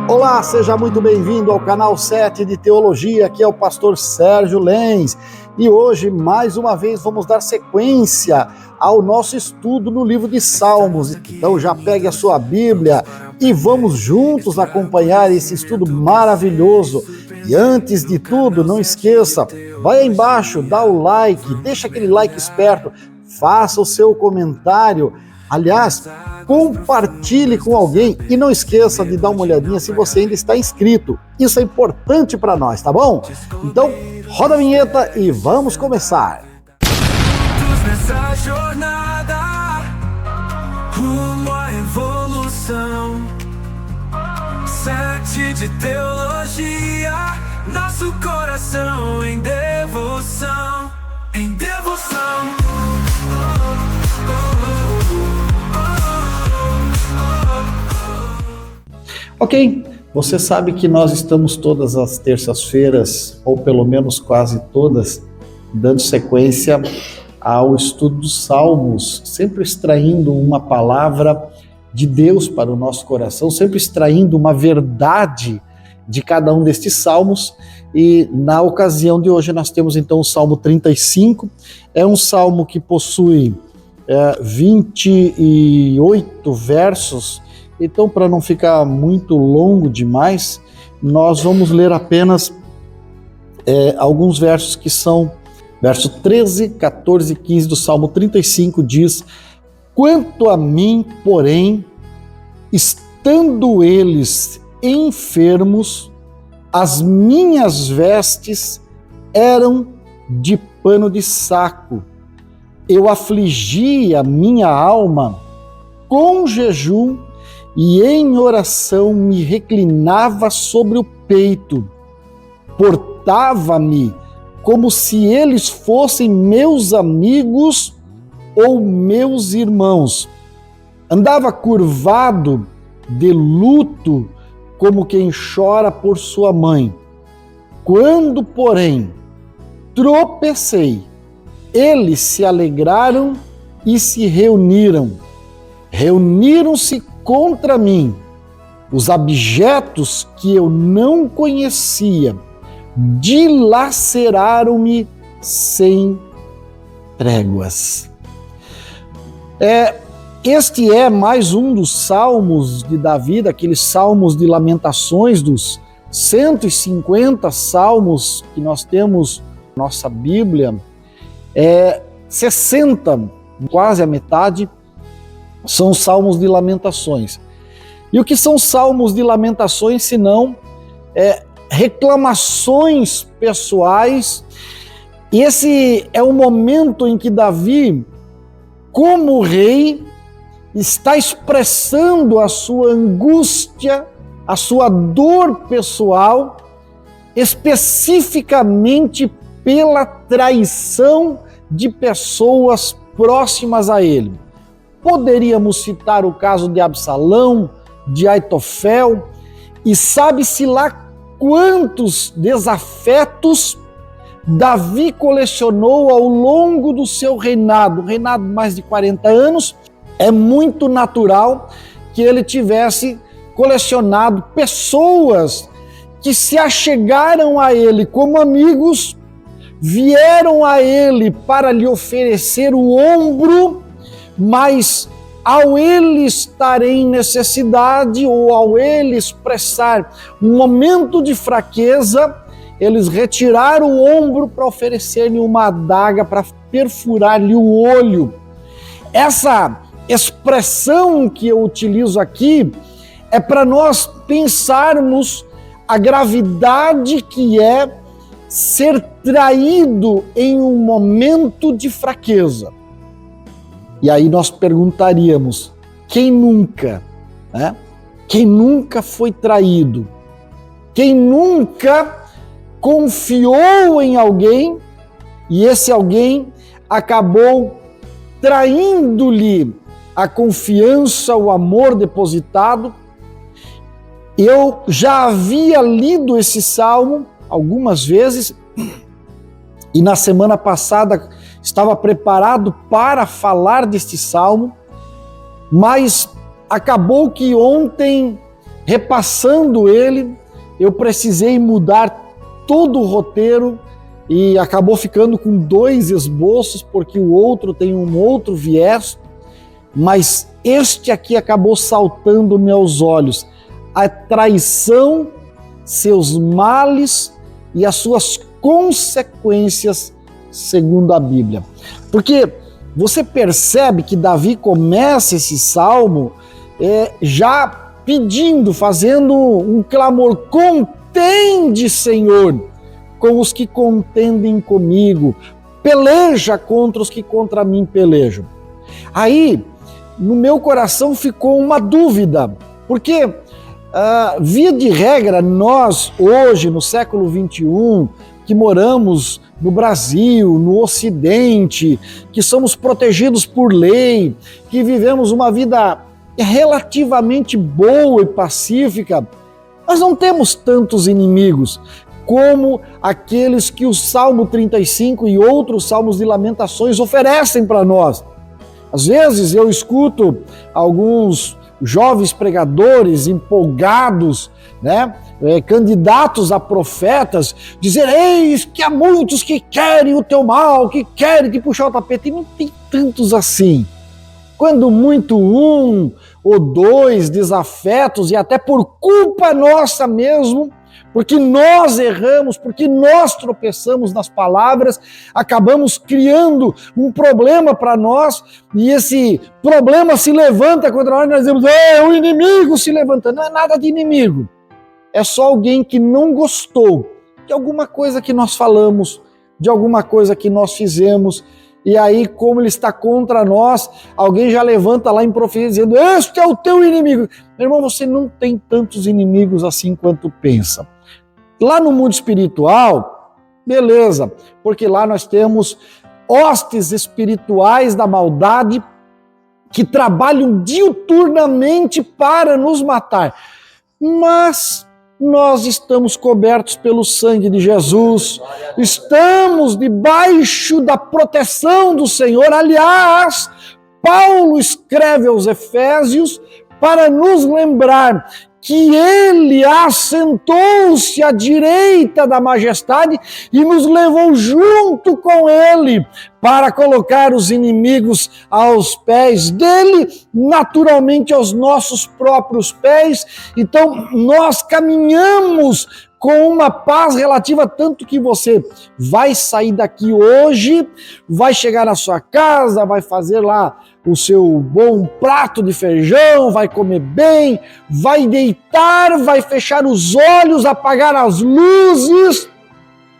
Olá, seja muito bem-vindo ao canal 7 de Teologia, aqui é o pastor Sérgio Lenz e hoje, mais uma vez, vamos dar sequência ao nosso estudo no livro de Salmos. Então já pegue a sua Bíblia e vamos juntos acompanhar esse estudo maravilhoso. E antes de tudo, não esqueça, vai aí embaixo, dá o like, deixa aquele like esperto, faça o seu comentário. Aliás, compartilhe com alguém e não esqueça de dar uma olhadinha se você ainda está inscrito. Isso é importante para nós, tá bom? Então, roda a vinheta e vamos começar. Nessa jornada rumo à evolução, 7 de teologia, nosso coração em devoção, em devoção. Ok, você sabe que nós estamos todas as terças-feiras, ou pelo menos quase todas, dando sequência ao estudo dos Salmos, sempre extraindo uma palavra de Deus para o nosso coração, sempre extraindo uma verdade de cada um destes salmos. E na ocasião de hoje nós temos então o Salmo 35, é um salmo que possui 28 versos. Então, para não ficar muito longo demais, nós vamos ler apenas alguns versos que são verso 13, 14 e 15 do Salmo 35, diz: "Quanto a mim, porém, estando eles enfermos, as minhas vestes eram de pano de saco. Eu afligia minha alma com jejum e em oração me reclinava sobre o peito. Portava-me como se eles fossem meus amigos ou meus irmãos. Andava curvado de luto como quem chora por sua mãe. Quando, porém, tropecei, eles se alegraram e se reuniram. Reuniram-se contra mim os abjetos que eu não conhecia, dilaceraram-me sem tréguas." Este é mais um dos salmos de Davi, daqueles salmos de lamentações, dos 150 salmos que nós temos na nossa Bíblia. 60, quase a metade, são salmos de lamentações. E o que são salmos de lamentações, senão reclamações pessoais? E esse é o momento em que Davi, como rei, está expressando a sua angústia, a sua dor pessoal, especificamente pela traição de pessoas próximas a ele. Poderíamos citar o caso de Absalão, de Aitofel, e sabe-se lá quantos desafetos Davi colecionou ao longo do seu reinado de mais de 40 anos. É muito natural que ele tivesse colecionado pessoas que se achegaram a ele como amigos, vieram a ele para lhe oferecer o ombro, mas ao ele estar em necessidade ou ao ele expressar um momento de fraqueza, eles retiraram o ombro para oferecer-lhe uma adaga para perfurar-lhe o olho. Essa expressão que eu utilizo aqui é para nós pensarmos a gravidade que é ser traído em um momento de fraqueza. E aí nós perguntaríamos, quem nunca, né? Quem nunca foi traído? Quem nunca confiou em alguém e esse alguém acabou traindo-lhe a confiança, o amor depositado? Eu já havia lido esse salmo algumas vezes e na semana passada estava preparado para falar deste salmo, mas acabou que ontem repassando ele, eu precisei mudar todo o roteiro e acabou ficando com 2 esboços, porque o outro tem um outro viés, mas este aqui acabou saltando-me aos olhos. A traição, seus males e as suas consequências, segundo a Bíblia. Porque você percebe que Davi começa esse salmo já pedindo, fazendo um clamor: contende, Senhor, com os que contendem comigo, peleja contra os que contra mim pelejam. Aí, no meu coração ficou uma dúvida, porque via de regra, nós hoje, no século XXI, que moramos no Brasil, no Ocidente, que somos protegidos por lei, que vivemos uma vida relativamente boa e pacífica, nós não temos tantos inimigos como aqueles que o Salmo 35 e outros salmos de lamentações oferecem para nós. Às vezes eu escuto alguns jovens pregadores empolgados, candidatos a profetas, dizer: eis que há muitos que querem o teu mal, que querem te puxar o tapete. E não tem tantos assim. Quando muito, 1 ou 2 desafetos, e até por culpa nossa mesmo, porque nós erramos, porque nós tropeçamos nas palavras, acabamos criando um problema para nós, e esse problema se levanta contra nós, e nós dizemos: o inimigo se levanta. Não é nada de inimigo, é só alguém que não gostou de alguma coisa que nós falamos, de alguma coisa que nós fizemos, e aí, como ele está contra nós, alguém já levanta lá em profecia dizendo: este é o teu inimigo. Meu irmão, você não tem tantos inimigos assim quanto pensa. Lá no mundo espiritual, beleza, porque lá nós temos hostes espirituais da maldade que trabalham diuturnamente para nos matar. Mas nós estamos cobertos pelo sangue de Jesus, estamos debaixo da proteção do Senhor. Aliás, Paulo escreve aos Efésios para nos lembrar que ele assentou-se à direita da majestade e nos levou junto com ele para colocar os inimigos aos pés dele, naturalmente aos nossos próprios pés. Então nós caminhamos com uma paz relativa, tanto que você vai sair daqui hoje, vai chegar na sua casa, vai fazer lá o seu bom prato de feijão, vai comer bem, vai deitar, vai fechar os olhos, apagar as luzes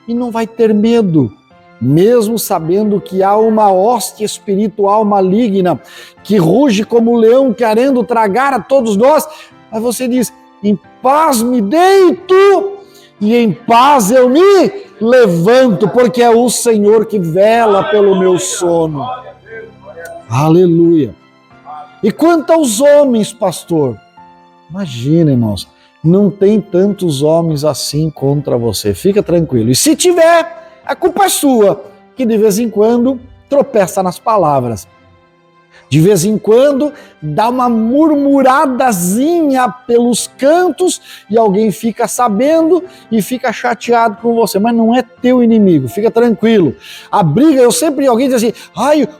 e não vai ter medo, mesmo sabendo que há uma hoste espiritual maligna que ruge como um leão querendo tragar a todos nós. Mas você diz: em paz me deito e em paz eu me levanto, porque é o Senhor que vela pelo meu sono. Aleluia. E quanto aos homens, pastor? Imagina, irmãos, não tem tantos homens assim contra você. Fica tranquilo. E se tiver, a culpa é sua, que de vez em quando tropeça nas palavras. De vez em quando dá uma murmuradazinha pelos cantos e alguém fica sabendo e fica chateado com você, mas não é teu inimigo, fica tranquilo. A briga, alguém diz assim: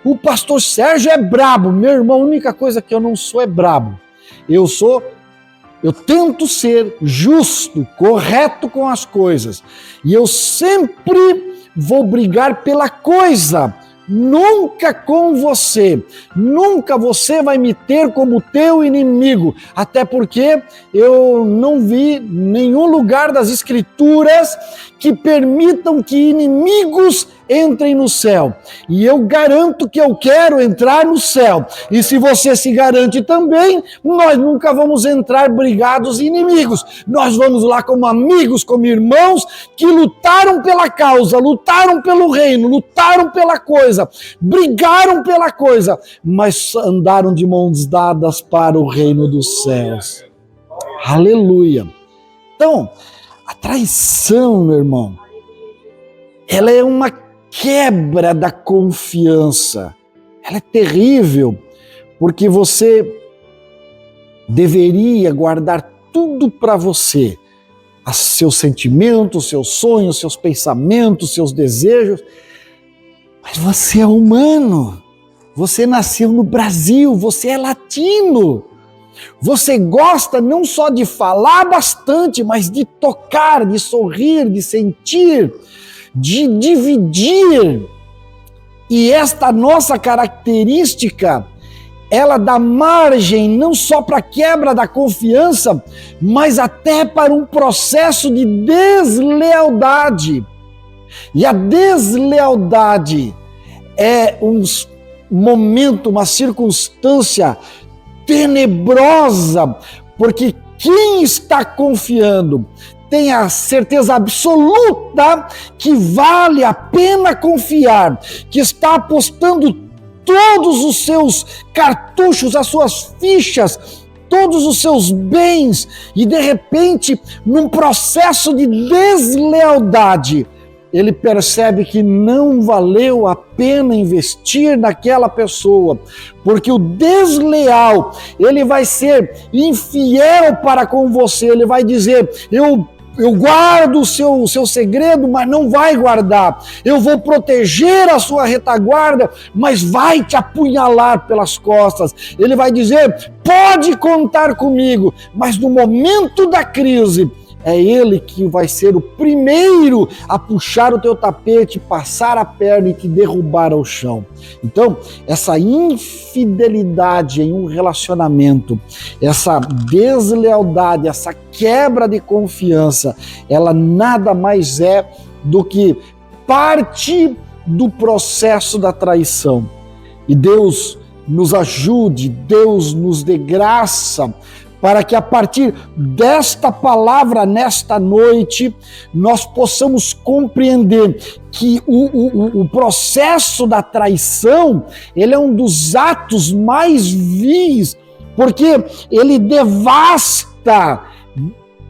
o pastor Sérgio é brabo. Meu irmão, a única coisa que eu não sou é brabo. Eu tento ser justo, correto com as coisas, e eu sempre vou brigar pela coisa, nunca com você. Nunca você vai me ter como teu inimigo, até porque eu não vi nenhum lugar das Escrituras que permitam que inimigos entrem no céu. E eu garanto que eu quero entrar no céu. E se você se garante também, nós nunca vamos entrar brigados inimigos. Nós vamos lá como amigos, como irmãos que lutaram pela causa, lutaram pelo reino, lutaram pela coisa, brigaram pela coisa, mas andaram de mãos dadas para o reino dos céus. Aleluia. Então, a traição, meu irmão, ela é uma quebra da confiança. Ela é terrível, porque você deveria guardar tudo para você. Seus sentimentos, seus sonhos, seus pensamentos, seus desejos. Mas você é humano. Você nasceu no Brasil, você é latino. Você gosta não só de falar bastante, mas de tocar, de sorrir, de sentir, de dividir. E esta nossa característica, ela dá margem não só para a quebra da confiança, mas até para um processo de deslealdade. E a deslealdade é um momento, uma circunstância tenebrosa, porque quem está confiando tem a certeza absoluta que vale a pena confiar, que está apostando todos os seus cartuchos, as suas fichas, todos os seus bens, e de repente, num processo de deslealdade, ele percebe que não valeu a pena investir naquela pessoa, porque o desleal, ele vai ser infiel para com você, ele vai dizer, eu guardo o seu segredo, mas não vai guardar. Eu vou proteger a sua retaguarda, mas vai te apunhalar pelas costas. Ele vai dizer, pode contar comigo, mas no momento da crise, é ele que vai ser o primeiro a puxar o teu tapete, passar a perna e te derrubar ao chão. Então, essa infidelidade em um relacionamento, essa deslealdade, essa quebra de confiança, ela nada mais é do que parte do processo da traição. E Deus nos ajude, Deus nos dê graça, para que a partir desta palavra, nesta noite, nós possamos compreender que o processo da traição, ele é um dos atos mais vis, porque ele devasta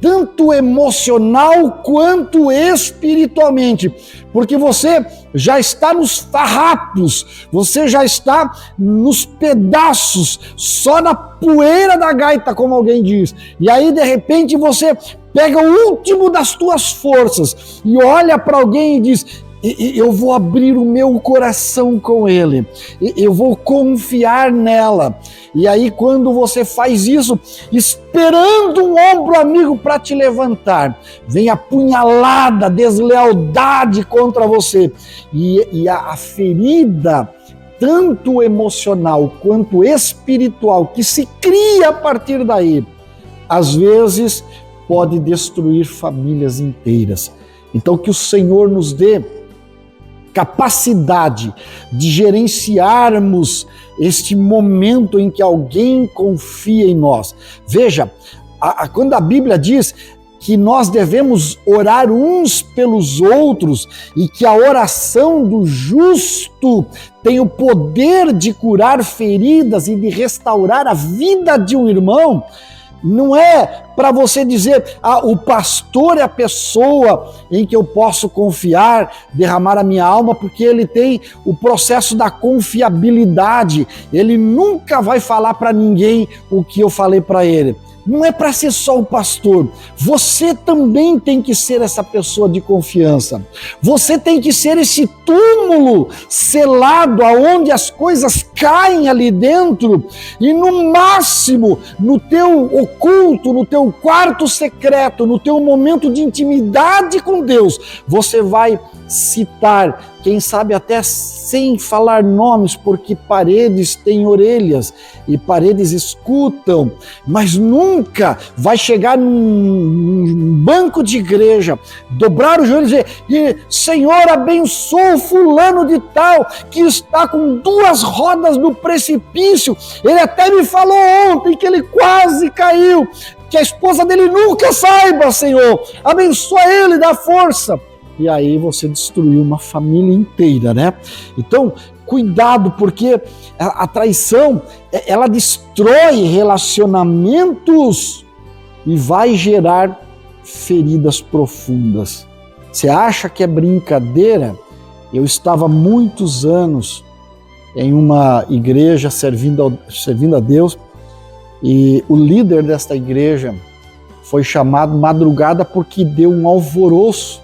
tanto emocional quanto espiritualmente, porque você já está nos farrapos, você já está nos pedaços, só na poeira da gaita, como alguém diz, e aí de repente você pega o último das tuas forças e olha para alguém e diz, eu vou abrir o meu coração com ele, eu vou confiar nela. E aí quando você faz isso, esperando um ombro amigo para te levantar, vem a punhalada, deslealdade contra você. E a ferida, tanto emocional quanto espiritual, que se cria a partir daí, às vezes pode destruir famílias inteiras. Então que o Senhor nos dê capacidade de gerenciarmos este momento em que alguém confia em nós. Veja, quando a Bíblia diz que nós devemos orar uns pelos outros e que a oração do justo tem o poder de curar feridas e de restaurar a vida de um irmão, não é para você dizer, o pastor é a pessoa em que eu posso confiar, derramar a minha alma, porque ele tem o processo da confiabilidade. Ele nunca vai falar para ninguém o que eu falei para ele. Não é para ser só o pastor. Você também tem que ser essa pessoa de confiança. Você tem que ser esse túmulo selado, aonde as coisas caem ali dentro, e no máximo, no teu oculto, no teu quarto secreto, no teu momento de intimidade com Deus, você vai citar, quem sabe até sem falar nomes, porque paredes têm orelhas e paredes escutam, mas nunca vai chegar num banco de igreja, dobrar os joelhos e dizer, Senhor, abençoa o fulano de tal, que está com 2 rodas no precipício, ele até me falou ontem que ele quase caiu, que a esposa dele nunca saiba, Senhor, abençoa ele, dá força. E aí você destruiu uma família inteira, né? Então, cuidado, porque a traição, ela destrói relacionamentos e vai gerar feridas profundas. Você acha que é brincadeira? Eu estava muitos anos em uma igreja servindo a Deus, e o líder desta igreja, foi chamado madrugada porque deu um alvoroço.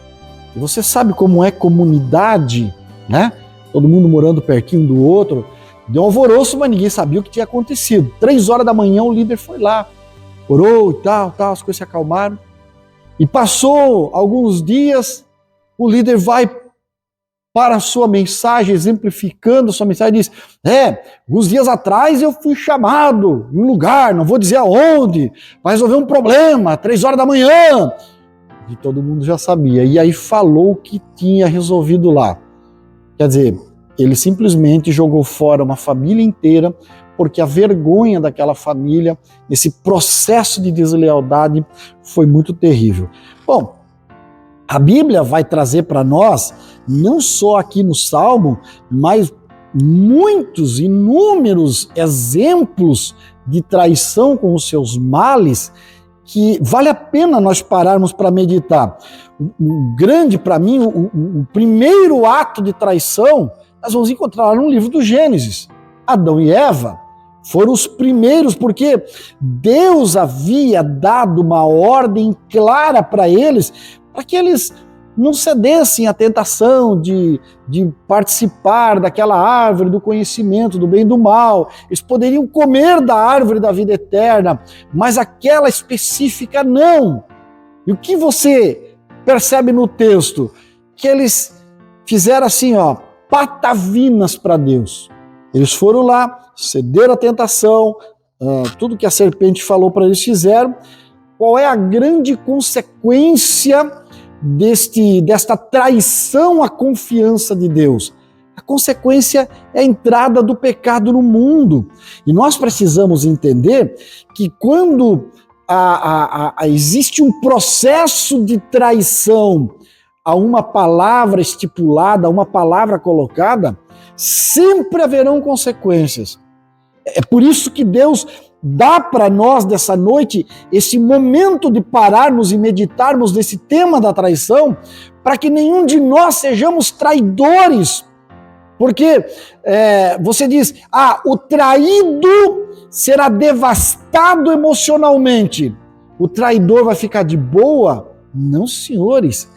E você sabe como é comunidade, né? Todo mundo morando pertinho do outro. Deu um alvoroço, mas ninguém sabia o que tinha acontecido. 3 horas da manhã o líder foi lá, orou e tal, as coisas se acalmaram. E passou alguns dias, o líder vai para a sua mensagem, exemplificando a sua mensagem, diz: alguns dias atrás eu fui chamado em um lugar, não vou dizer aonde, para resolver um problema, 3 horas da manhã. E todo mundo já sabia. E aí falou o que tinha resolvido lá. Quer dizer, ele simplesmente jogou fora uma família inteira, porque a vergonha daquela família, esse processo de deslealdade, foi muito terrível. Bom, a Bíblia vai trazer para nós, não só aqui no Salmo, mas muitos, inúmeros exemplos de traição com os seus males, que vale a pena nós pararmos para meditar. O grande, para mim, o primeiro ato de traição, nós vamos encontrar lá no livro do Gênesis. Adão e Eva foram os primeiros, porque Deus havia dado uma ordem clara para eles, para que eles não cedessem à tentação de participar daquela árvore do conhecimento do bem e do mal. Eles poderiam comer da árvore da vida eterna, mas aquela específica não. E o que você percebe no texto? Que eles fizeram assim, patavinas para Deus. Eles foram lá, cederam à tentação, tudo que a serpente falou para eles fizeram. Qual é a grande consequência desta traição à confiança de Deus? A consequência é a entrada do pecado no mundo. E nós precisamos entender que quando existe um processo de traição a uma palavra estipulada, a uma palavra colocada, sempre haverão consequências. É por isso que Deus dá para nós dessa noite esse momento de pararmos e meditarmos nesse tema da traição, para que nenhum de nós sejamos traidores. Porque você diz, o traído será devastado emocionalmente. O traidor vai ficar de boa? Não, senhores.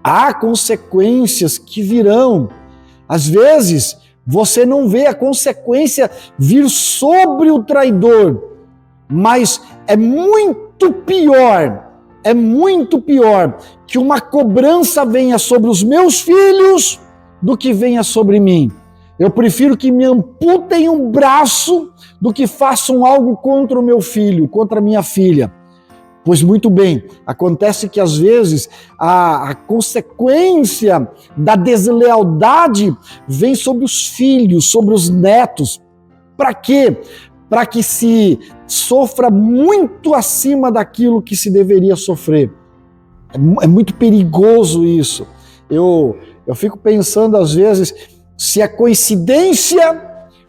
Há consequências que virão. Às vezes, você não vê a consequência vir sobre o traidor, mas é muito pior que uma cobrança venha sobre os meus filhos do que venha sobre mim. Eu prefiro que me amputem um braço do que façam algo contra o meu filho, contra a minha filha. Pois muito bem, acontece que às vezes a consequência da deslealdade vem sobre os filhos, sobre os netos. Para quê? Para que se sofra muito acima daquilo que se deveria sofrer. É muito perigoso isso. Eu fico pensando às vezes se é coincidência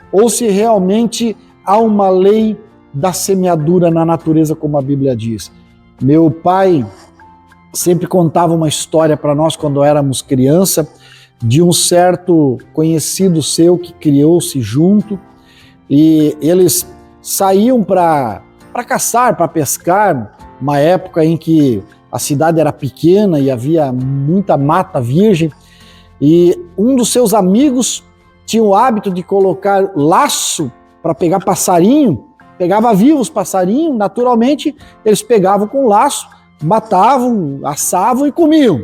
ou se realmente há uma lei da semeadura na natureza, como a Bíblia diz. Meu pai sempre contava uma história para nós quando éramos criança, de um certo conhecido seu que criou-se junto, e eles saíam para caçar, para pescar, uma época em que a cidade era pequena e havia muita mata virgem, e um dos seus amigos tinha o hábito de colocar laço para pegar passarinho. Pegava vivos passarinhos, naturalmente eles pegavam com laço, matavam, assavam e comiam.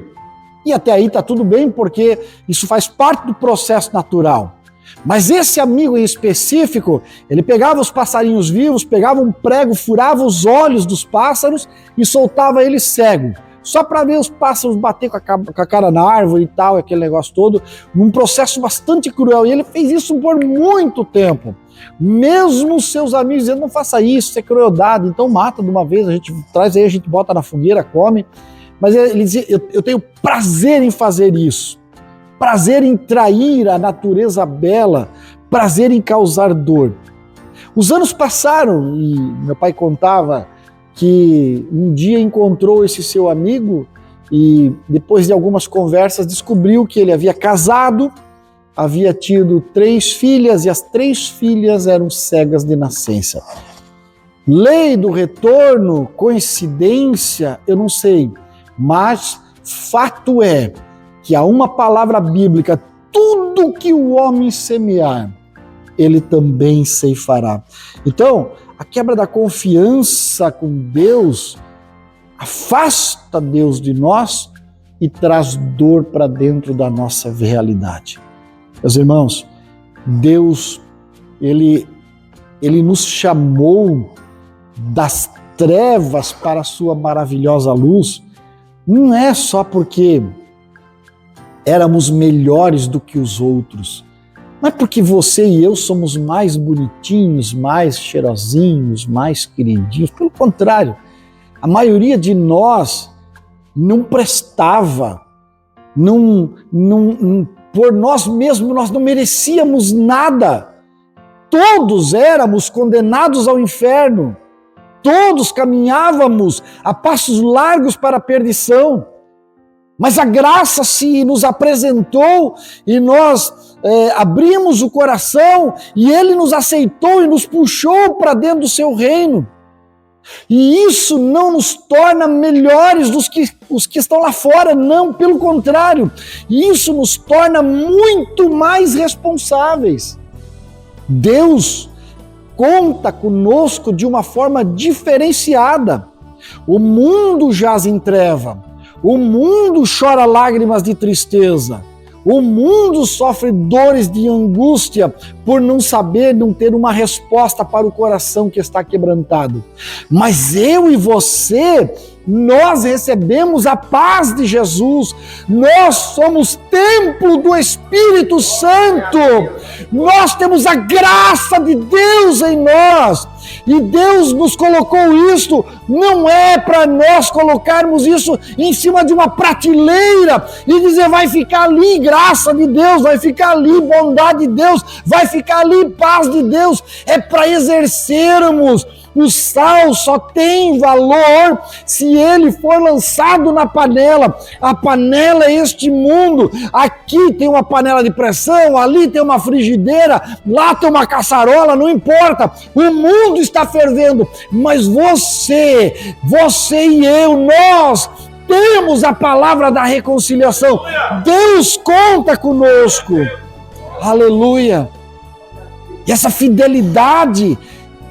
E até aí está tudo bem, porque isso faz parte do processo natural. Mas esse amigo em específico, ele pegava os passarinhos vivos, pegava um prego, furava os olhos dos pássaros e soltava eles cegos. Só para ver os pássaros bater com a cara na árvore e tal, aquele negócio todo, num processo bastante cruel. E ele fez isso por muito tempo. Mesmo os seus amigos dizendo, não faça isso é crueldade, então mata de uma vez, a gente traz aí, a gente bota na fogueira, come. Mas ele dizia, eu tenho prazer em fazer isso, prazer em trair a natureza bela, prazer em causar dor. Os anos passaram e meu pai contava que um dia encontrou esse seu amigo e depois de algumas conversas descobriu que ele havia casado, havia tido 3 filhas e as 3 filhas eram cegas de nascença. Lei do retorno, coincidência, eu não sei. Mas fato é que há uma palavra bíblica: tudo que o homem semear, ele também ceifará. Então, a quebra da confiança com Deus afasta Deus de nós e traz dor para dentro da nossa realidade. Meus irmãos, Deus, Ele nos chamou das trevas para a sua maravilhosa luz, não é só porque éramos melhores do que os outros, não é porque você e eu somos mais bonitinhos, mais cheirosinhos, mais queridinhos. Pelo contrário, a maioria de nós não prestava, por nós mesmos nós não merecíamos nada. Todos éramos condenados ao inferno. Todos caminhávamos a passos largos para a perdição. Mas a graça se nos apresentou e nós abrimos o coração e Ele nos aceitou e nos puxou para dentro do seu reino. E isso não nos torna melhores dos que os que estão lá fora, não, pelo contrário. Isso nos torna muito mais responsáveis. Deus conta conosco de uma forma diferenciada. O mundo jaz em treva, o mundo chora lágrimas de tristeza, o mundo sofre dores de angústia por não saber, não ter uma resposta para o coração que está quebrantado. Mas eu e você, nós recebemos a paz de Jesus, nós somos templo do Espírito Santo, nós temos a graça de Deus em nós, e Deus nos colocou isso, não é para nós colocarmos isso em cima de uma prateleira e dizer vai ficar ali graça de Deus, vai ficar ali bondade de Deus, vai ficar ali paz de Deus, é para exercermos. O sal só tem valor se ele for lançado na panela. A panela é este mundo. Aqui tem uma panela de pressão, ali tem uma frigideira, lá tem uma caçarola, não importa. O mundo está fervendo, mas você e eu, nós temos a palavra da reconciliação. Deus conta conosco. Aleluia. E essa fidelidade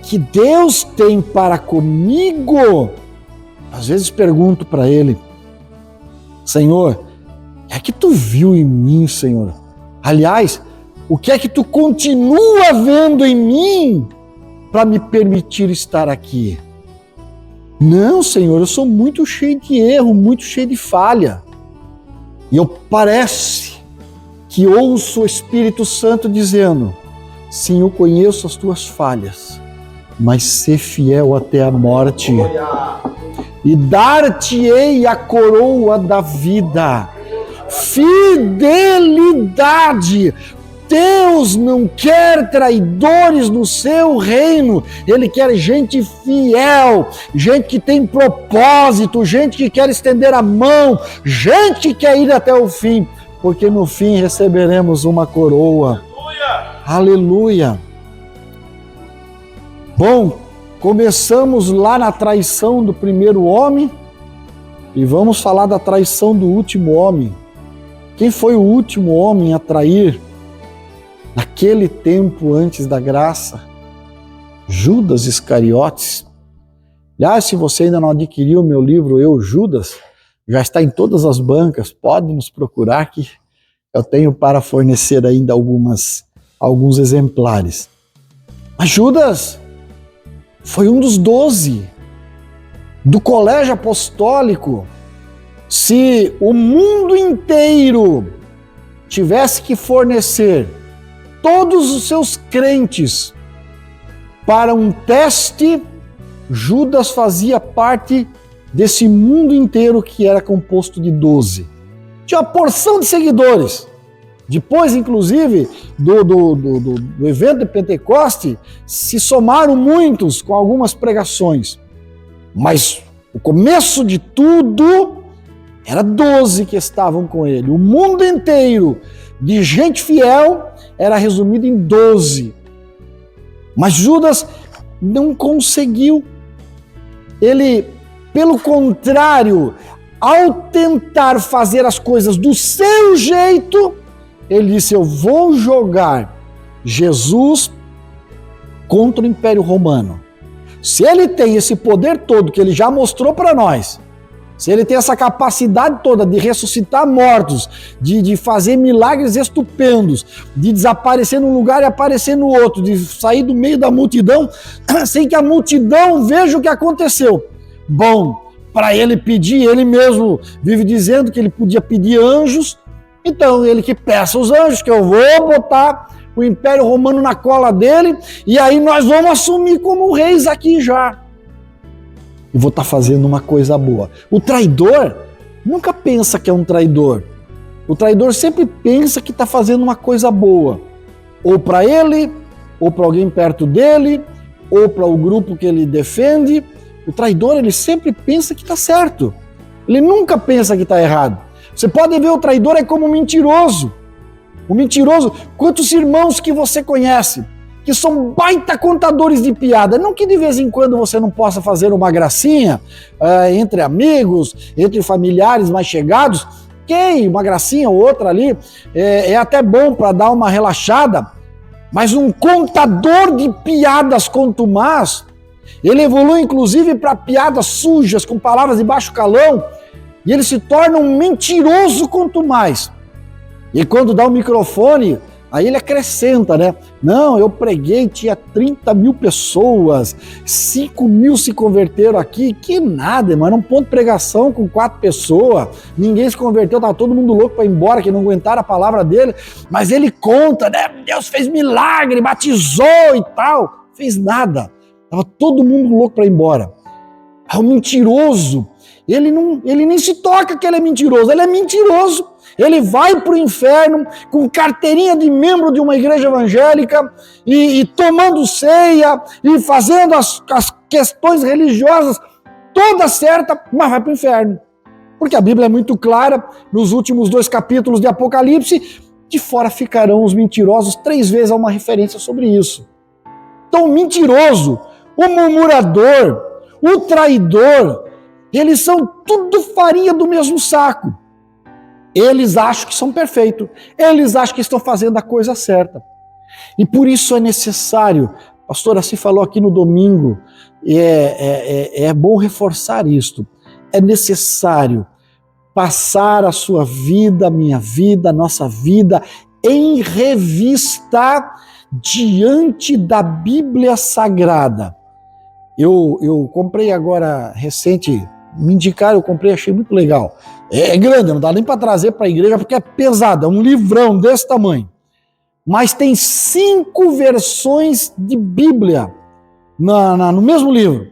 que Deus tem para comigo, às vezes pergunto para Ele: Senhor, o que é que tu viu em mim, Senhor? Aliás, o que é que tu continua vendo em mim para me permitir estar aqui? Não, Senhor, eu sou muito cheio de erro, muito cheio de falha. E parece que ouço o Espírito Santo dizendo: sim, eu conheço as tuas falhas, mas ser fiel até a morte, e dar-te-ei a coroa da vida. Fidelidade. Deus não quer traidores no seu reino, Ele quer gente fiel, gente que tem propósito, gente que quer estender a mão, gente que quer ir até o fim, porque no fim receberemos uma coroa. Aleluia! Bom, começamos lá na traição do primeiro homem e vamos falar da traição do último homem. Quem foi o último homem a trair naquele tempo antes da graça? Judas Iscariotes. Aliás, se você ainda não adquiriu o meu livro Eu, Judas, já está em todas as bancas, pode nos procurar que eu tenho para fornecer ainda alguns exemplares. Mas Judas foi um dos 12 do colégio apostólico. Se o mundo inteiro tivesse que fornecer todos os seus crentes para um teste, Judas fazia parte desse mundo inteiro que era composto de 12. Tinha uma porção de seguidores. Depois, inclusive, do evento de Pentecoste, se somaram muitos com algumas pregações. Mas o começo de tudo era 12 que estavam com ele. O mundo inteiro de gente fiel era resumido em 12. Mas Judas não conseguiu. Ele, pelo contrário, ao tentar fazer as coisas do seu jeito, ele disse: eu vou jogar Jesus contra o Império Romano. Se ele tem esse poder todo que ele já mostrou para nós, se ele tem essa capacidade toda de ressuscitar mortos, de fazer milagres estupendos, de desaparecer num lugar e aparecer no outro, de sair do meio da multidão sem que a multidão veja o que aconteceu. Bom, para ele pedir, ele mesmo vive dizendo que ele podia pedir anjos, então ele que peça os anjos, que eu vou botar o Império Romano na cola dele, e aí nós vamos assumir como reis aqui já. E vou estar fazendo uma coisa boa. O traidor nunca pensa que é um traidor. O traidor sempre pensa que está fazendo uma coisa boa. Ou para ele, ou para alguém perto dele, ou para o grupo que ele defende. O traidor, ele sempre pensa que está certo. Ele nunca pensa que está errado. Você pode ver o traidor é como um mentiroso. O mentiroso, quantos irmãos que você conhece que são baita contadores de piada, não que de vez em quando você não possa fazer uma gracinha entre amigos, entre familiares mais chegados, uma gracinha ou outra ali é até bom para dar uma relaxada, mas um contador de piadas contumaz, ele evolui inclusive para piadas sujas, com palavras de baixo calão, e ele se torna um mentiroso contumaz. E quando dá o microfone, aí ele acrescenta, né? Não, eu preguei, tinha 30 mil pessoas, 5 mil se converteram aqui, que nada, mano, um ponto de pregação com 4 pessoas, ninguém se converteu, tava todo mundo louco para ir embora, que não aguentaram a palavra dele, mas ele conta, né? Deus fez milagre, batizou e tal, fez nada, tava todo mundo louco para ir embora. É um mentiroso, ele nem se toca que ele é mentiroso, ele é mentiroso. Ele vai para o inferno com carteirinha de membro de uma igreja evangélica e tomando ceia e fazendo as questões religiosas todas certas, mas vai para o inferno. Porque a Bíblia é muito clara, nos últimos 2 capítulos de Apocalipse, de fora ficarão os mentirosos, 3 vezes há uma referência sobre isso. Então o mentiroso, o murmurador, o traidor, eles são tudo farinha do mesmo saco. Eles acham que são perfeitos, eles acham que estão fazendo a coisa certa. E por isso é necessário, a pastora assim falou aqui no domingo, é bom reforçar isto, é necessário passar a sua vida, a minha vida, a nossa vida, em revista diante da Bíblia Sagrada. Eu comprei agora, recente, me indicaram, eu comprei, achei muito legal. É grande, não dá nem para trazer para a igreja porque é pesado, é um livrão desse tamanho. Mas tem 5 versões de Bíblia no mesmo livro.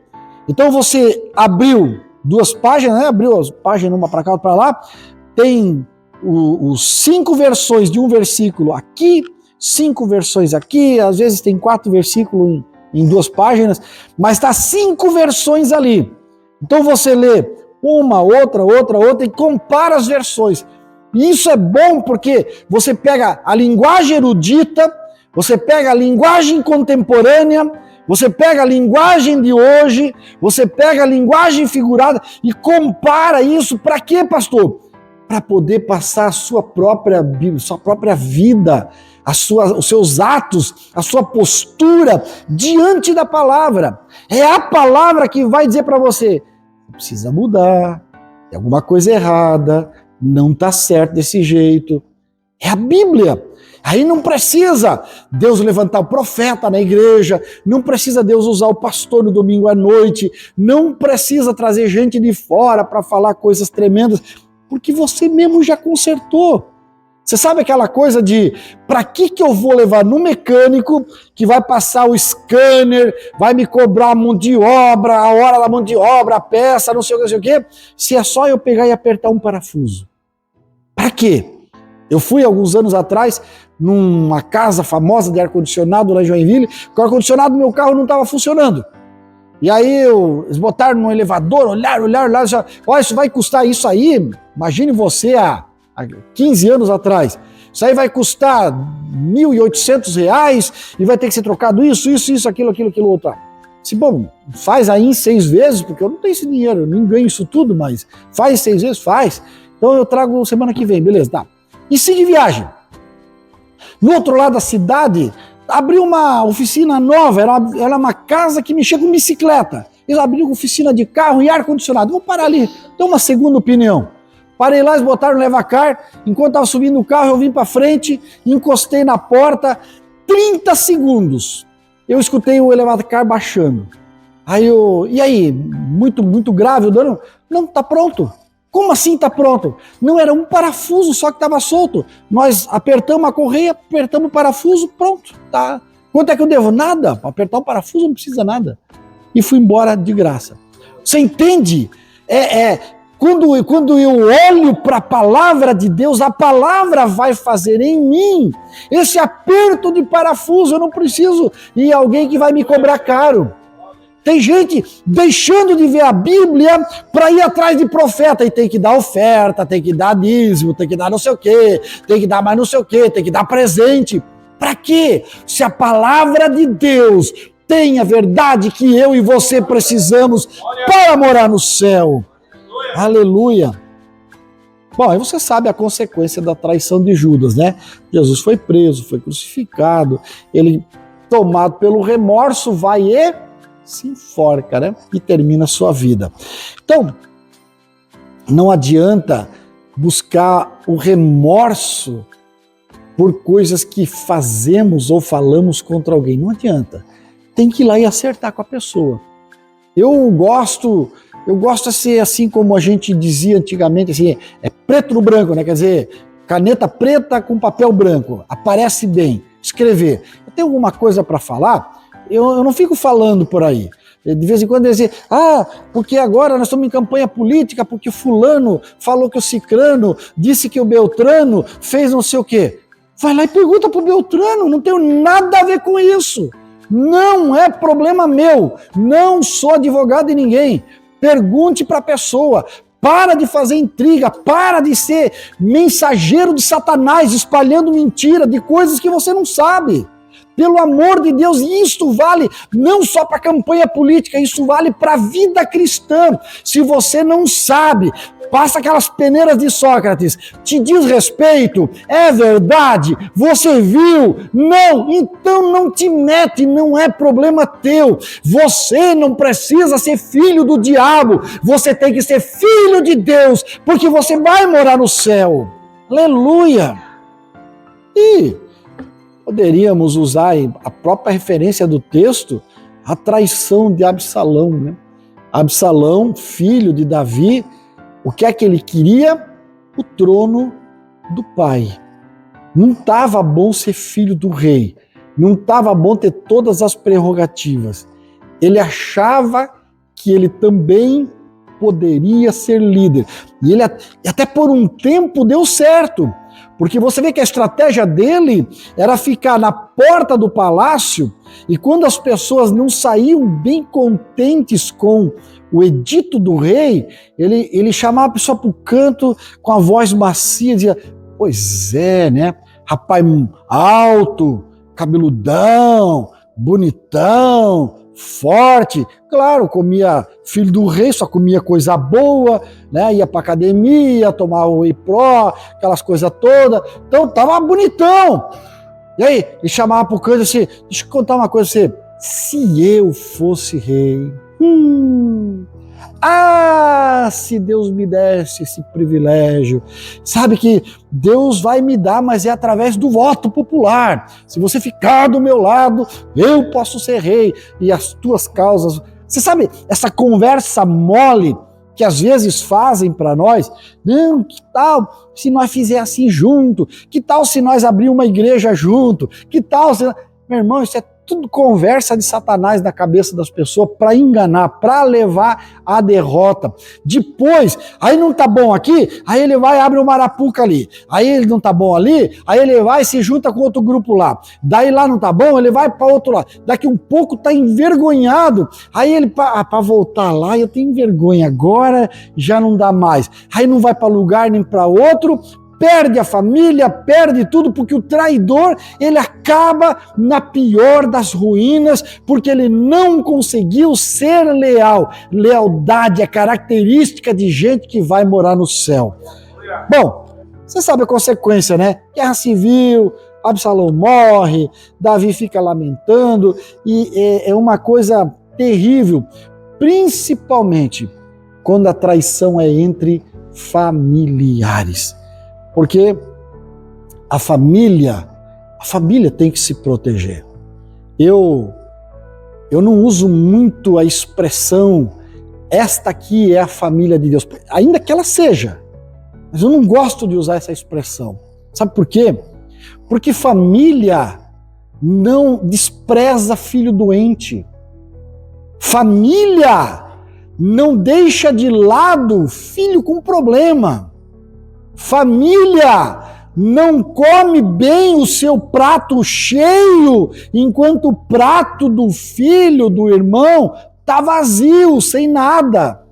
Então você abriu 2 páginas, né? Abriu as páginas uma para cá, outra para lá, tem os 5 versões de um versículo aqui, 5 versões aqui, às vezes tem 4 versículos em 2 páginas, mas está 5 versões ali. Então você lê uma, outra e compara as versões. E isso é bom porque você pega a linguagem erudita, você pega a linguagem contemporânea, você pega a linguagem de hoje, você pega a linguagem figurada e compara isso. Para quê, pastor? Para poder passar a sua própria vida, os seus atos, a sua postura diante da palavra. É a palavra que vai dizer para você: precisa mudar, tem alguma coisa errada, não está certo desse jeito. É a Bíblia. Aí não precisa Deus levantar o profeta na igreja, não precisa Deus usar o pastor no domingo à noite, não precisa trazer gente de fora para falar coisas tremendas, porque você mesmo já consertou. Você sabe aquela coisa de, para que eu vou levar no mecânico que vai passar o scanner, vai me cobrar a mão de obra, a hora da mão de obra, a peça, não sei o que, se é só eu pegar e apertar um parafuso? Para quê? Eu fui alguns anos atrás numa casa famosa de ar-condicionado lá em Joinville, que o ar-condicionado do meu carro não estava funcionando. E aí eles botaram no elevador, olharam, já, olha, isso vai custar isso aí, imagine você há 15 anos atrás, isso aí vai custar R$ 1.800 e vai ter que ser trocado isso, aquilo, outro. Disse, bom, faz aí em 6 vezes, porque eu não tenho esse dinheiro, eu não ganho isso tudo, mas faz 6 vezes, faz. Então eu trago semana que vem, beleza, tá. E siga viagem. No outro lado da cidade, abriu uma oficina nova, era uma casa que mexia com bicicleta. Eles abriram oficina de carro e ar-condicionado. Vou parar ali, tem uma segunda opinião. Parei lá, eles botaram no levacar, enquanto estava subindo o carro, eu vim para frente, encostei na porta, 30 segundos. Eu escutei o elevador baixando. Aí e aí, muito grave o dano? Não, tá pronto. Como assim tá pronto? Não, era um parafuso só que estava solto. Nós apertamos a correia, apertamos o parafuso, pronto, tá. Quanto é que eu devo? Nada, para apertar o parafuso não precisa nada. E fui embora de graça. Você entende? Quando eu olho para a palavra de Deus, a palavra vai fazer em mim esse aperto de parafuso. Eu não preciso ir alguém que vai me cobrar caro. Tem gente deixando de ver a Bíblia para ir atrás de profeta e tem que dar oferta, tem que dar dízimo, tem que dar não sei o quê, tem que dar mais não sei o quê, tem que dar presente. Para quê? Se a palavra de Deus tem a verdade que eu e você precisamos para morar no céu. Aleluia. Bom, aí você sabe a consequência da traição de Judas, né? Jesus foi preso, foi crucificado, ele, tomado pelo remorso, vai e se enforca, né? E termina a sua vida. Então, não adianta buscar o remorso por coisas que fazemos ou falamos contra alguém. Não adianta. Tem que ir lá e acertar com a pessoa. Eu gosto de ser assim como a gente dizia antigamente, assim, é preto no branco, né? Quer dizer, caneta preta com papel branco. Aparece bem. Escrever. Eu tenho alguma coisa para falar? Eu não fico falando por aí. De vez em quando eu dizer, porque agora nós estamos em campanha política, porque fulano falou que o cicrano disse que o Beltrano fez não sei o quê. Vai lá e pergunta pro Beltrano, não tenho nada a ver com isso. Não é problema meu. Não sou advogado de ninguém. Pergunte para a pessoa. Para de fazer intriga, para de ser mensageiro de Satanás, espalhando mentira de coisas que você não sabe. Pelo amor de Deus, isso vale não só para a campanha política, isso vale para a vida cristã. Se você não sabe, passa aquelas peneiras de Sócrates, te diz respeito, é verdade, você viu, não, então não te mete, não é problema teu. Você não precisa ser filho do diabo, você tem que ser filho de Deus, porque você vai morar no céu. Aleluia! E poderíamos usar a própria referência do texto, a traição de Absalão, né? Absalão, filho de Davi, o que é que ele queria? O trono do pai. Não estava bom ser filho do rei, não estava bom ter todas as prerrogativas. Ele achava que ele também poderia ser líder. E ele até por um tempo deu certo. Porque você vê que a estratégia dele era ficar na porta do palácio e quando as pessoas não saíam bem contentes com o edito do rei, ele chamava a pessoa para o canto com a voz macia e dizia, pois é, né? Rapaz alto, cabeludão, bonitão, forte, claro, comia filho do rei, só comia coisa boa, né? Ia pra academia, tomava whey pro, aquelas coisas todas, então tava bonitão. E aí, ele chamava pro canto assim, deixa eu contar uma coisa pra você, se eu fosse rei, se Deus me desse esse privilégio, sabe que Deus vai me dar, mas é através do voto popular. Se você ficar do meu lado, eu posso ser rei e as tuas causas. Você sabe essa conversa mole que às vezes fazem para nós? Não, que tal se nós fizer assim junto? Que tal se nós abrir uma igreja junto? Que tal se... Meu irmão, isso é tudo conversa de Satanás na cabeça das pessoas para enganar, para levar à derrota. Depois, aí não tá bom aqui, aí ele vai e abre uma arapuca ali. Aí ele não tá bom ali, aí ele vai e se junta com outro grupo lá. Daí lá não tá bom, ele vai para outro lado. Daqui um pouco tá envergonhado. Aí ele, para voltar lá, eu tenho vergonha agora, já não dá mais. Aí não vai para lugar nem para outro. perde a família, perde tudo, porque o traidor, ele acaba na pior das ruínas, porque ele não conseguiu ser leal. Lealdade é característica de gente que vai morar no céu. Bom, você sabe a consequência, né? Guerra civil, Absalão morre, Davi fica lamentando, e é uma coisa terrível, principalmente quando a traição é entre familiares. Porque a família tem que se proteger. Eu não uso muito a expressão, esta aqui é a família de Deus, ainda que ela seja, mas eu não gosto de usar essa expressão. Sabe por quê? Porque família não despreza filho doente. Família não deixa de lado filho com problema. Família não come bem o seu prato cheio, enquanto o prato do filho, do irmão, está vazio, sem nada.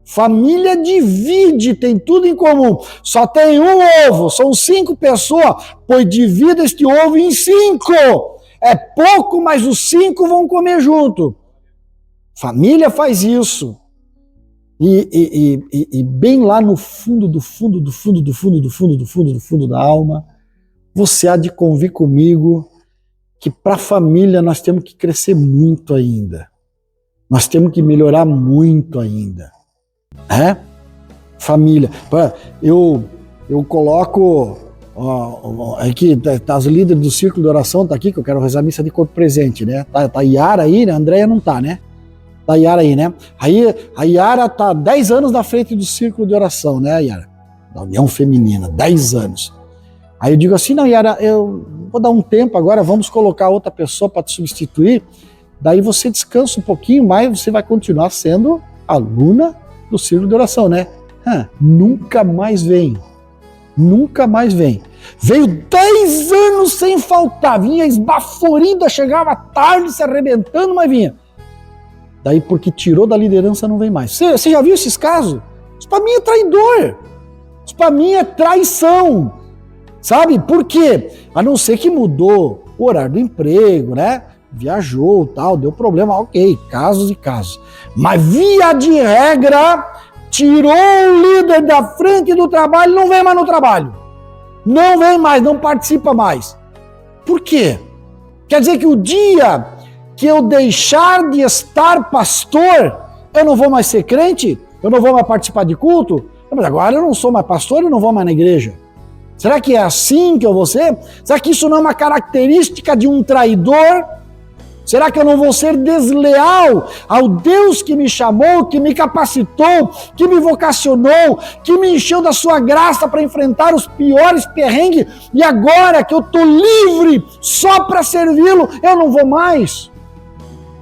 Família divide, tem tudo em comum. Só tem um ovo, são 5 pessoas, pois divida este ovo em 5. É pouco, mas os 5 vão comer junto. Família faz isso. E bem lá no fundo da alma, você há de convir comigo que para a família nós temos que crescer muito ainda. Nós temos que melhorar muito ainda. Família. Eu coloco aqui, tá os líderes do círculo de oração, tá aqui, que eu quero rezar a missa de corpo presente, né? Tá a Yara aí, né? A Andréia não tá, né? Tá a Yara aí, né? Aí a Yara tá 10 anos na frente do círculo de oração, né, Yara? Da União Feminina, 10 anos. Aí eu digo assim, não, Yara, eu vou dar um tempo agora, vamos colocar outra pessoa para te substituir, daí você descansa um pouquinho, mas você vai continuar sendo aluna do círculo de oração, né? Nunca mais vem. Nunca mais vem. Veio 10 anos sem faltar, vinha esbaforida, chegava tarde, se arrebentando, mas vinha. Daí porque tirou da liderança não vem mais. Você já viu esses casos? Isso para mim é traidor. Isso para mim é traição. Sabe? Por quê? A não ser que mudou o horário do emprego, né? Viajou, tal, deu problema, ok, casos e casos. Mas via de regra, tirou o líder da frente do trabalho, não vem mais no trabalho. Não vem mais, não participa mais. Por quê? Quer dizer que o dia que eu deixar de estar pastor, eu não vou mais ser crente? Eu não vou mais participar de culto? Mas agora eu não sou mais pastor, eu não vou mais na igreja. Será que é assim que eu vou ser? Será que isso não é uma característica de um traidor? Será que eu não vou ser desleal ao Deus que me chamou, que me capacitou, que me vocacionou, que me encheu da sua graça para enfrentar os piores perrengues e agora que eu estou livre só para servi-lo, eu não vou mais?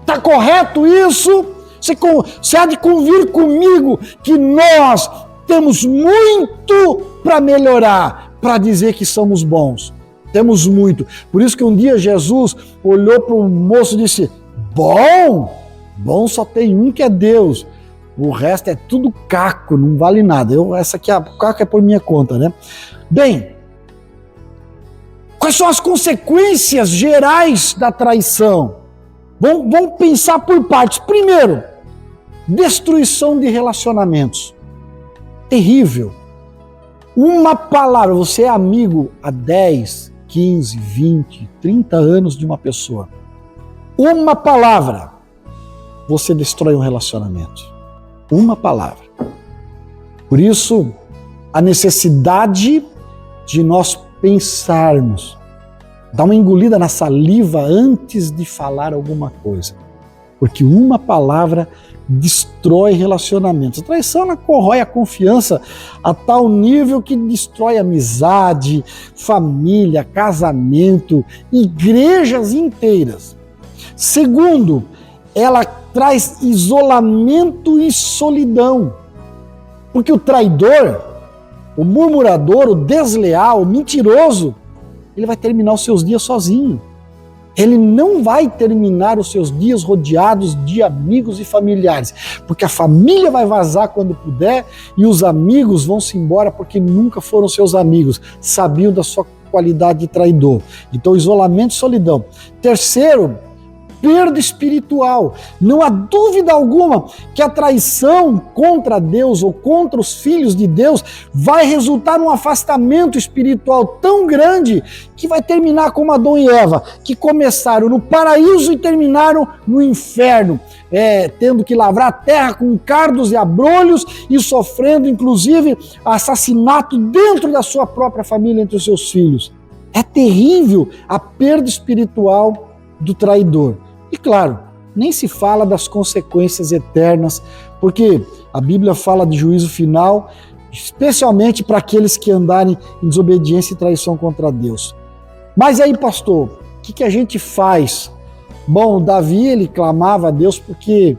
Está correto isso? Você há de convir comigo que nós temos muito para melhorar, para dizer que somos bons. Temos muito. Por isso que um dia Jesus olhou para o moço e disse, bom só tem um que é Deus. O resto é tudo caco, não vale nada. Essa aqui, a caco é por minha conta, né? Bem, quais são as consequências gerais da traição? Vamos pensar por partes. Primeiro, destruição de relacionamentos. Terrível. Uma palavra, você é amigo há 10, 15, 20, 30 anos de uma pessoa. Uma palavra, você destrói um relacionamento. Uma palavra. Por isso, a necessidade de nós pensarmos, dar uma engolida na saliva antes de falar alguma coisa. Porque uma palavra destrói relacionamentos. A traição, ela corrói a confiança a tal nível que destrói amizade, família, casamento, igrejas inteiras. Segundo, ela traz isolamento e solidão. Porque o traidor, o murmurador, o desleal, o mentiroso, ele vai terminar os seus dias sozinho. Ele não vai terminar os seus dias rodeados de amigos e familiares, porque a família vai vazar quando puder e os amigos vão se embora porque nunca foram seus amigos, sabiam da sua qualidade de traidor. Então, isolamento e solidão. Terceiro, perda espiritual. Não há dúvida alguma que a traição contra Deus ou contra os filhos de Deus vai resultar num afastamento espiritual tão grande que vai terminar como Adão e Eva, que começaram no paraíso e terminaram no inferno, tendo que lavrar a terra com cardos e abrolhos e sofrendo, inclusive, assassinato dentro da sua própria família, entre os seus filhos. É terrível a perda espiritual do traidor. E claro, nem se fala das consequências eternas, porque a Bíblia fala de juízo final, especialmente para aqueles que andarem em desobediência e traição contra Deus. Mas aí, pastor, o que a gente faz? Bom, Davi, ele clamava a Deus porque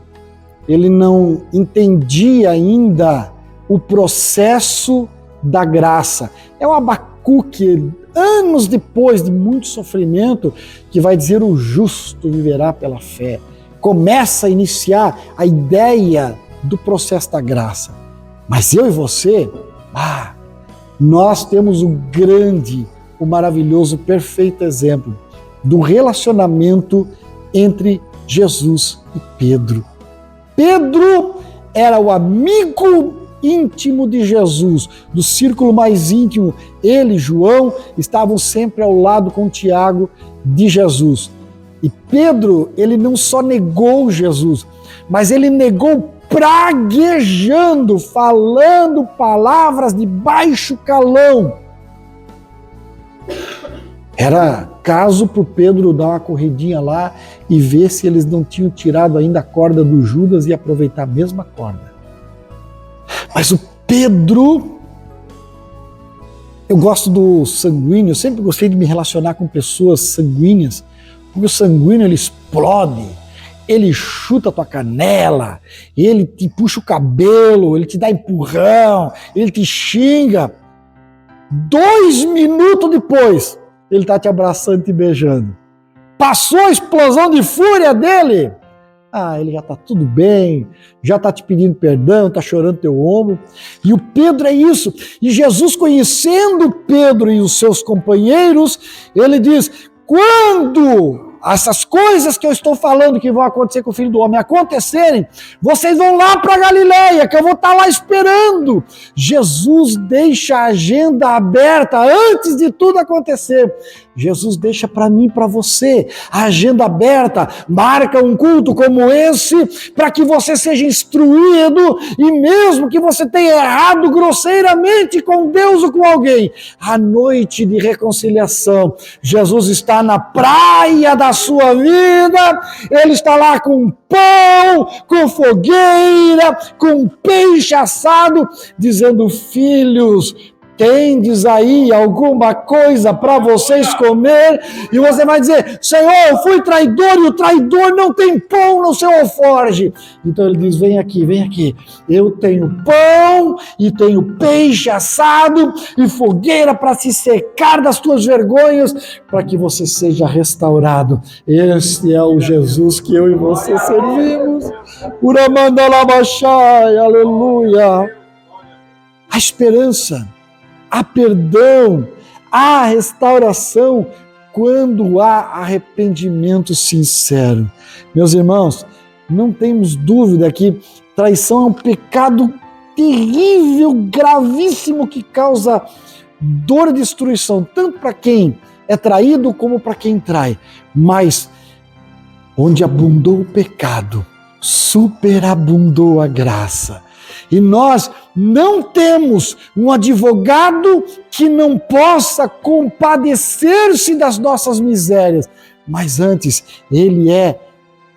ele não entendia ainda o processo da graça. É o Abacuque, anos depois de muito sofrimento, que vai dizer: o justo viverá pela fé. Começa a iniciar a ideia do processo da graça. Mas eu e você, nós temos o grande, o maravilhoso, perfeito exemplo do relacionamento entre Jesus e Pedro. Pedro era o amigo íntimo de Jesus, do círculo mais íntimo. Ele e João estavam sempre ao lado com Tiago de Jesus. E Pedro, ele não só negou Jesus, mas ele negou praguejando, falando palavras de baixo calão. Era caso para o Pedro dar uma corridinha lá e ver se eles não tinham tirado ainda a corda do Judas e aproveitar a mesma corda. Mas o Pedro, eu gosto do sanguíneo, eu sempre gostei de me relacionar com pessoas sanguíneas, porque o sanguíneo ele explode, ele chuta a tua canela, ele te puxa o cabelo, ele te dá empurrão, ele te xinga. 2 minutos depois, ele está te abraçando e te beijando. Passou a explosão de fúria dele, ele já está tudo bem, já está te pedindo perdão, está chorando teu ombro. E o Pedro é isso. E Jesus, conhecendo Pedro e os seus companheiros, ele diz: quando essas coisas que eu estou falando que vão acontecer com o Filho do Homem acontecerem, vocês vão lá para Galileia, que eu vou estar lá esperando. Jesus deixa a agenda aberta antes de tudo acontecer. Jesus deixa para mim e para você a agenda aberta, marca um culto como esse, para que você seja instruído, e mesmo que você tenha errado grosseiramente com Deus ou com alguém, a noite de reconciliação, Jesus está na praia da sua vida, Ele está lá com pão, com fogueira, com peixe assado, dizendo: filhos, tendes aí alguma coisa para vocês comer? E você vai dizer: Senhor, eu fui traidor e o traidor não tem pão no seu alforje. Então ele diz: vem aqui, eu tenho pão e tenho peixe assado e fogueira para se secar das tuas vergonhas, para que você seja restaurado. Esse é o Jesus que eu e você servimos. Uramandalabachai, aleluia. A esperança, há perdão, há restauração quando há arrependimento sincero. Meus irmãos, não temos dúvida que traição é um pecado terrível, gravíssimo, que causa dor e destruição, tanto para quem é traído como para quem trai. Mas onde abundou o pecado, superabundou a graça. E nós não temos um advogado que não possa compadecer-se das nossas misérias, mas antes ele é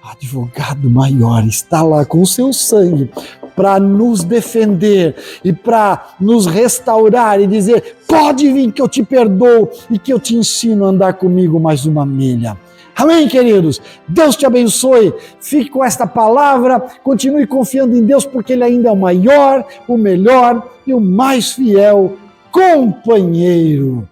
advogado maior, está lá com o seu sangue para nos defender e para nos restaurar e dizer: pode vir que eu te perdoo e que eu te ensino a andar comigo mais uma milha. Amém, queridos? Deus te abençoe. Fique com esta palavra. Continue confiando em Deus, porque Ele ainda é o maior, o melhor e o mais fiel companheiro.